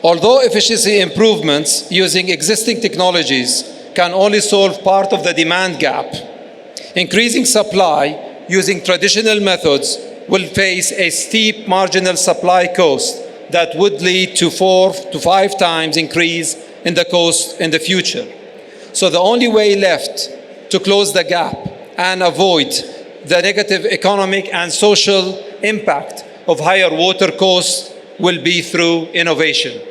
Although efficiency improvements using existing technologies can only solve part of the demand gap, increasing supply using traditional methods will face a steep marginal supply cost that would lead to 4 to 5 times increase in the cost in the future. So the only way left to close the gap and avoid the negative economic and social impact of higher water costs will be through innovation.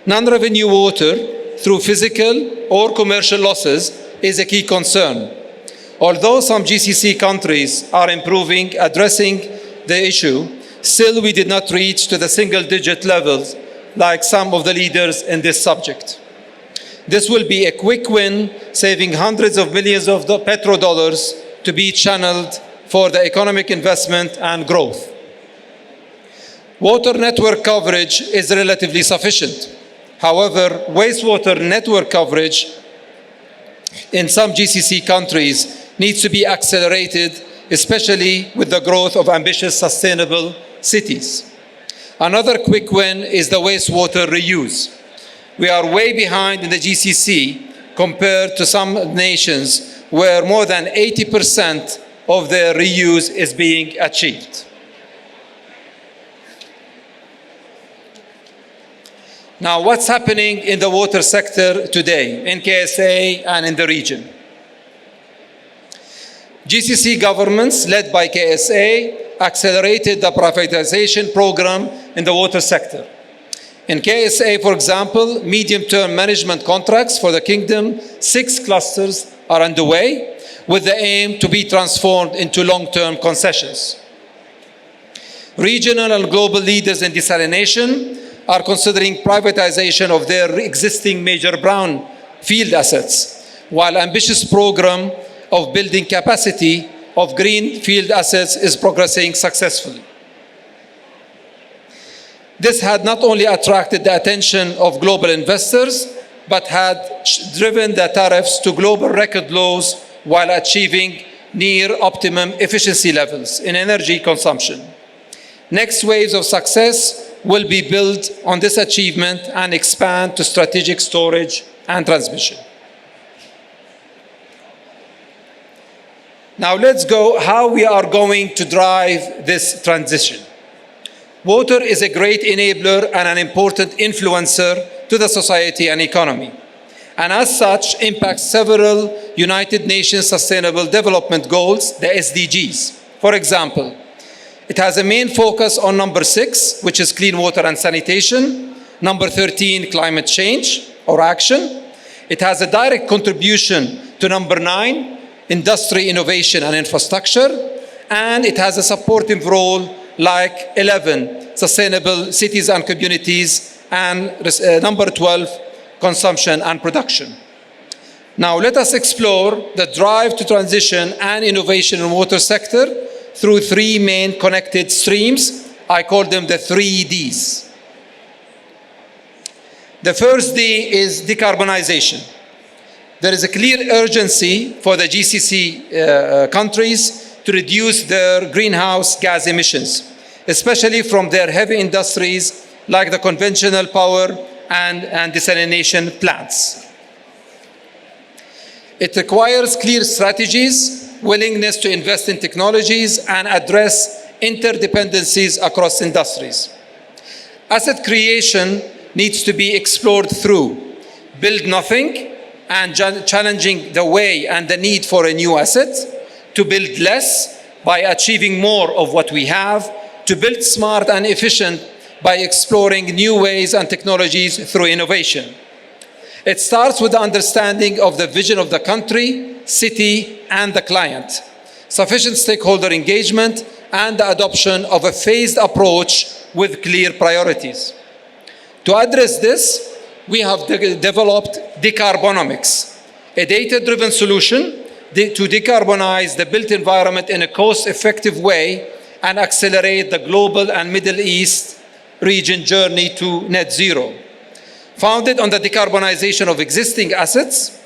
Non-revenue water through physical or commercial losses is a key concern. Although some GCC countries are addressing the issue, still we did not reach to the single-digit levels like some of the leaders in this subject. This will be a quick win, saving hundreds of millions of petrodollars to be channeled for the economic investment and growth. Water network coverage is relatively sufficient. However, wastewater network coverage in some GCC countries needs to be accelerated, especially with the growth of ambitious sustainable cities. Another quick win is the wastewater reuse. We are way behind in the GCC compared to some nations where more than 80% of their reuse is being achieved. Now, what's happening in the water sector today in KSA and in the region? GCC governments led by KSA accelerated the privatization program in the water sector. In KSA, for example, medium-term management contracts for the kingdom, 6 clusters are underway with the aim to be transformed into long-term concessions. Regional and global leaders in desalination are considering privatization of their existing major brown field assets, while ambitious program of building capacity of green field assets is progressing successfully. This had not only attracted the attention of global investors, but had driven the tariffs to global record lows while achieving near optimum efficiency levels in energy consumption. Next waves of success will be built on this achievement and expand to strategic storage and transmission. Now let's go how we are going to drive this transition. Water is a great enabler and an important influencer to the society and economy, and as such impacts several United Nations Sustainable Development Goals, the SDGs. For example, it has a main focus on number 6, which is clean water and sanitation, number 13, climate change or action. It has a direct contribution to number 9, industry, innovation and infrastructure, and it has a supportive role like 11, sustainable cities and communities, and number 12, consumption and production. Now let us explore the drive to transition and innovation in the water sector through 3 main connected streams. I call them the 3 Ds. The first D is decarbonization. There is a clear urgency for the GCC countries to reduce their greenhouse gas emissions, especially from their heavy industries like the conventional power and desalination plants. It requires clear strategies, willingness to invest in technologies, and address interdependencies across industries. Asset creation needs to be explored through build nothing and challenging the way and the need for a new asset, to build less by achieving more of what we have, to build smart and efficient by exploring new ways and technologies through innovation. It starts with the understanding of the vision of the country, city, and the client, sufficient stakeholder engagement, and the adoption of a phased approach with clear priorities. To address this, we have developed Decarbonomics, a data-driven solution to decarbonize the built environment in a cost-effective way and accelerate the global and Middle East region journey to net zero. Founded on the decarbonization of existing assets,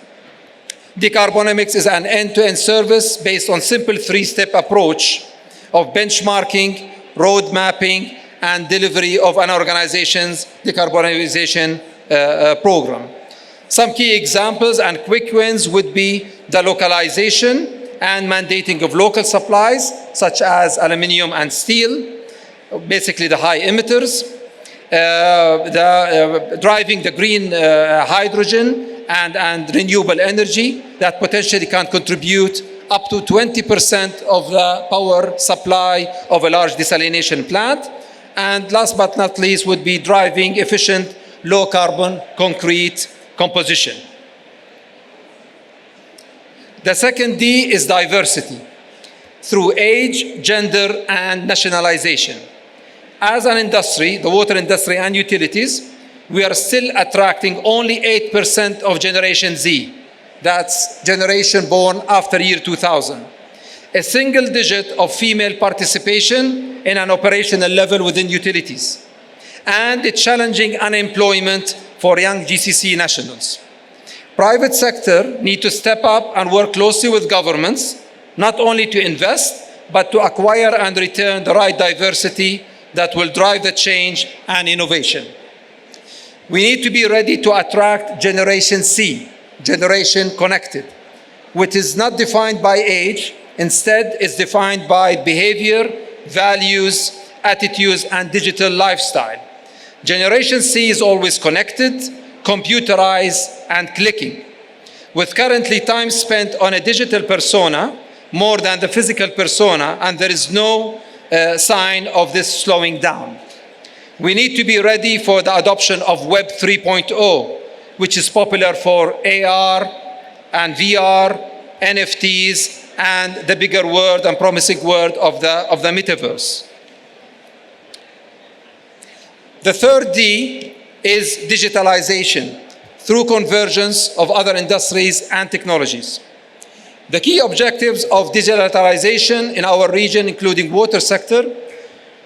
Decarbonomics is an end-to-end service based on simple 3-step approach of benchmarking, road mapping, and delivery of an organization's decarbonization program. Some key examples and quick wins would be the localization and mandating of local supplies, such as aluminum and steel, basically the high emitters, driving the green hydrogen and renewable energy that potentially can contribute up to 20% of the power supply of a large desalination plant. And last but not least would be driving efficient low carbon concrete composition. The second D is diversity through age, gender, and nationalization. As an industry, the water industry and utilities, we are still attracting only 8% of Generation Z. That's generation born after year 2000. A single digit of female participation in an operational level within utilities. And a challenging unemployment for young GCC nationals. Private sector need to step up and work closely with governments, not only to invest, but to acquire and return the right diversity that will drive the change and innovation. We need to be ready to attract Generation C, generation connected, which is not defined by age, instead is defined by behavior, values, attitudes, and digital lifestyle. Generation C is always connected, computerized, and clicking, with currently time spent on a digital persona more than the physical persona, and there is no sign of this slowing down. We need to be ready for the adoption of Web 3.0, which is popular for AR and VR, NFTs, and the bigger word and promising word of the metaverse. The third D is digitalization through convergence of other industries and technologies. The key objectives of digitalization in our region, including water sector,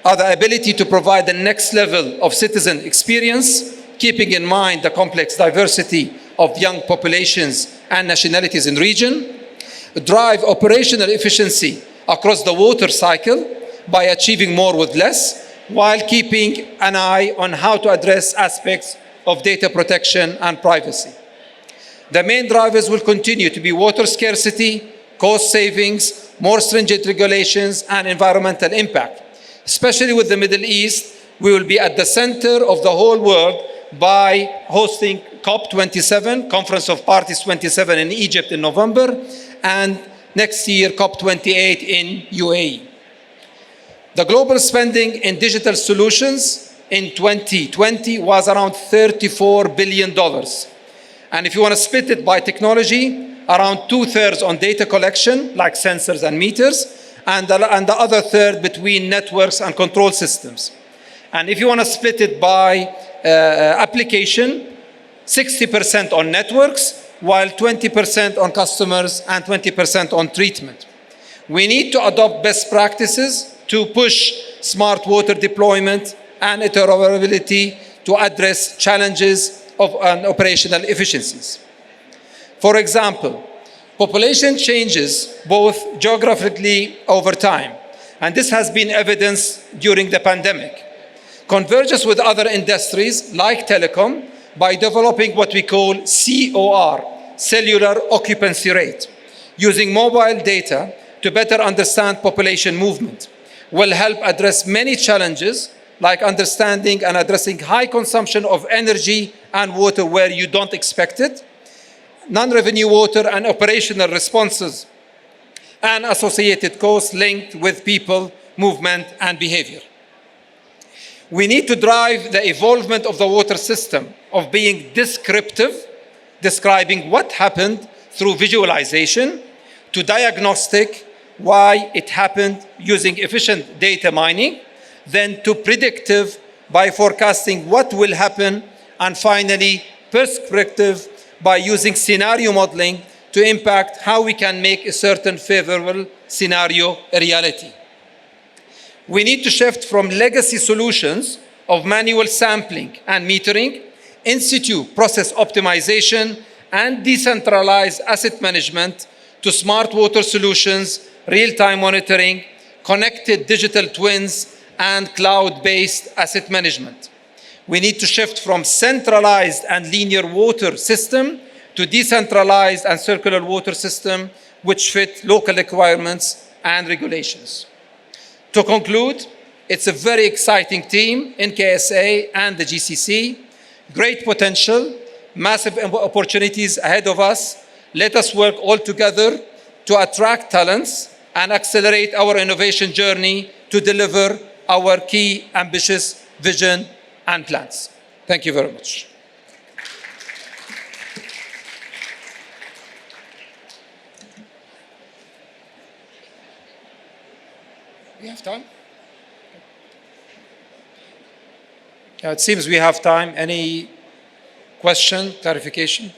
are the ability to provide the next level of citizen experience, keeping in mind the complex diversity of young populations and nationalities in region, drive operational efficiency across the water cycle by achieving more with less, while keeping an eye on how to address aspects of data protection and privacy. The main drivers will continue to be water scarcity, cost savings, more stringent regulations, and environmental impact. Especially with the Middle East, we will be at the center of the whole world by hosting COP27, Conference of Parties 27 in Egypt in November, and next year COP28 in UAE. The global spending in digital solutions in 2020 was around $34 billion. And if you want to split it by technology, around 2/3 on data collection, like sensors and meters, and the other third between networks and control systems. And if you want to split it by application, 60% on networks, while 20% on customers and 20% on treatment. We need to adopt best practices to push smart water deployment and interoperability to address challenges of operational efficiencies. For example, population changes both geographically over time, and this has been evidenced during the pandemic. Converges with other industries like telecom by developing what we call COR, cellular occupancy rate, using mobile data to better understand population movement, will help address many challenges like understanding and addressing high consumption of energy and water where you don't expect it, non-revenue water and operational responses, and associated costs linked with people, movement, and behavior. We need to drive the evolvement of the water system of being descriptive, describing what happened through visualization, to diagnostic, why it happened using efficient data mining, then to predictive by forecasting what will happen, and finally prescriptive by using scenario modeling to impact how we can make a certain favorable scenario a reality. We need to shift from legacy solutions of manual sampling and metering, in-situ process optimization, and decentralized asset management to smart water solutions, real-time monitoring, connected digital twins, and cloud-based asset management. We need to shift from centralized and linear water system to decentralized and circular water system which fit local requirements and regulations. To conclude, it's a very exciting team in KSA and the GCC, great potential, massive opportunities ahead of us. Let us work all together to attract talents and accelerate our innovation journey to deliver our key ambitious vision and plans. Thank you very much. We have time? Yeah, it seems we have time. Any question, clarification?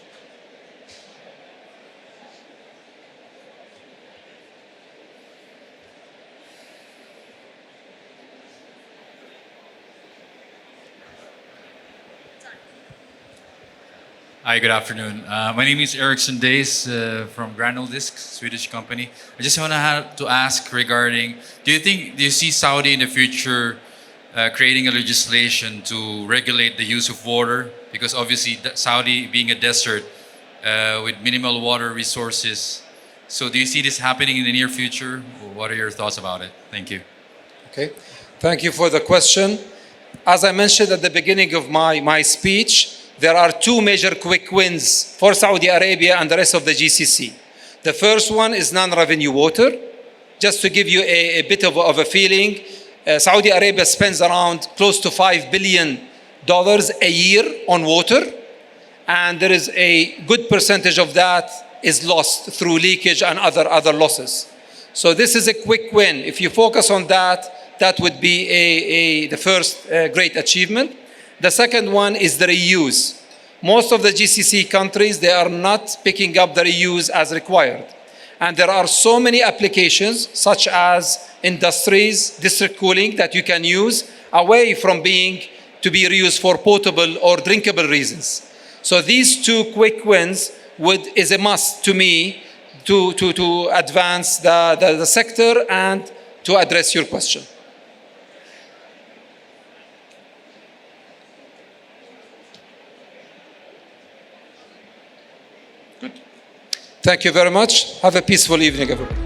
Hi, good afternoon. My name is Ericsson Days from Granule Disc, Swedish company. I just want to ask regarding, do you see Saudi in the future creating a legislation to regulate the use of water? Because obviously Saudi being a desert with minimal water resources. So do you see this happening in the near future? What are your thoughts about it? Thank you. Okay, thank you for the question. As I mentioned at the beginning of my speech, there are two major quick wins for Saudi Arabia and the rest of the GCC. The first one is non-revenue water. Just to give you a bit of a feeling, Saudi Arabia spends around close to $5 billion a year on water, and there is a good percentage of that is lost through leakage and other losses. So this is a quick win. If you focus on that, that would be the first great achievement. The second one is the reuse. Most of the GCC countries, they are not picking up the reuse as required. And there are so many applications, such as industries, district cooling, that you can use away from being to be reused for potable or drinkable reasons. So these two quick wins is a must to me to advance the sector and to address your question. Thank you very much. Have a peaceful evening, everyone.